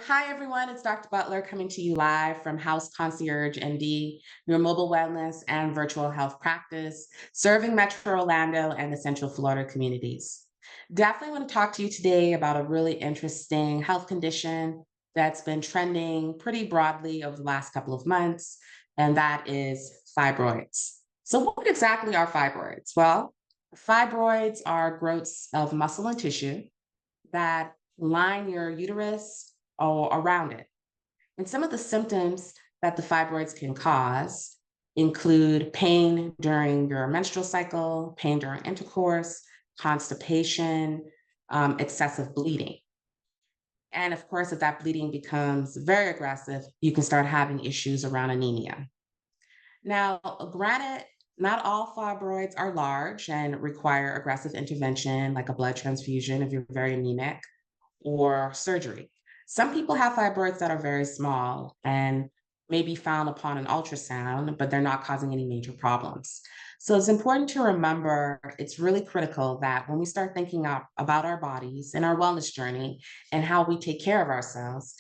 Hi, everyone. It's Dr. Butler coming to you live from House Concierge ND, your mobile wellness and virtual health practice, serving Metro Orlando and the Central Florida communities. Definitely want to talk to you today about a really interesting health condition that's been trending pretty broadly over the last couple of months, and that is fibroids. So, what exactly are fibroids? Well, fibroids are growths of muscle and tissue that line your uterus or around it. And some of the symptoms that the fibroids can cause include pain during your menstrual cycle, pain during intercourse, constipation, excessive bleeding. And of course, if that bleeding becomes very aggressive, you can start having issues around anemia. Now, granted, not all fibroids are large and require aggressive intervention like a blood transfusion if you're very anemic or surgery. Some people have fibroids that are very small and may be found upon an ultrasound, but they're not causing any major problems. So it's important to remember it's really critical that when we start thinking about our bodies and our wellness journey and how we take care of ourselves,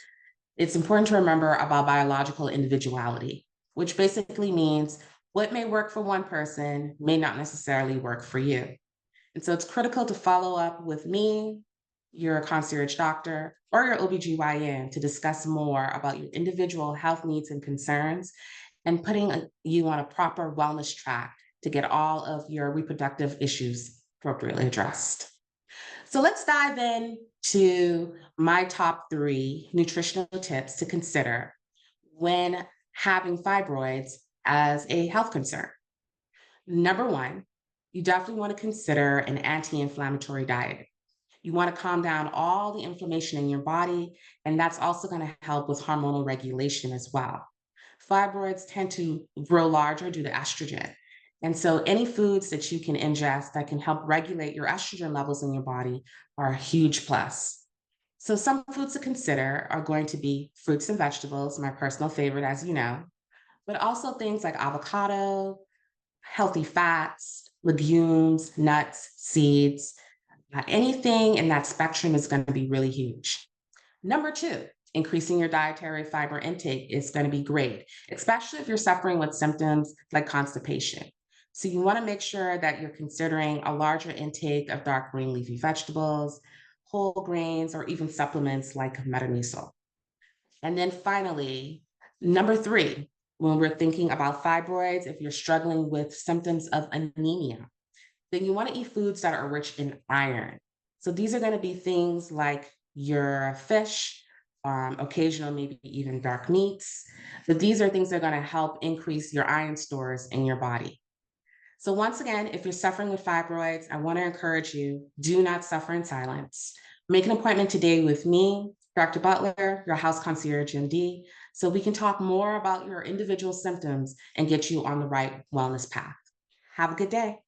it's important to remember about biological individuality, which basically means what may work for one person may not necessarily work for you. And so it's critical to follow up with me, your concierge doctor, or your OBGYN to discuss more about your individual health needs and concerns and putting you on a proper wellness track to get all of your reproductive issues appropriately addressed. So let's dive in to my top three nutritional tips to consider when having fibroids as a health concern. Number one, you definitely want to consider an anti inflammatory diet. You want to calm down all the inflammation in your body, and that's also going to help with hormonal regulation as well. Fibroids tend to grow larger due to estrogen. And so, any foods that you can ingest that can help regulate your estrogen levels in your body are a huge plus. So, some foods to consider are going to be fruits and vegetables, my personal favorite, as you know, but also things like avocado, healthy fats, legumes, nuts, seeds. Anything in that spectrum is going to be really huge. Number two, increasing your dietary fiber intake is going to be great, especially if you're suffering with symptoms like constipation. So you want to make sure that you're considering a larger intake of dark green leafy vegetables, whole grains, or even supplements like metamucil. And then finally, number three, when we're thinking about fibroids, if you're struggling with symptoms of anemia, then you want to eat foods that are rich in iron. So these are going to be things like your fish, occasional, maybe even dark meats. But these are things that are going to help increase your iron stores in your body. So once again, if you're suffering with fibroids, I want to encourage you, do not suffer in silence. Make an appointment today with me, Dr. Butler, your house concierge MD, so we can talk more about your individual symptoms and get you on the right wellness path. Have a good day.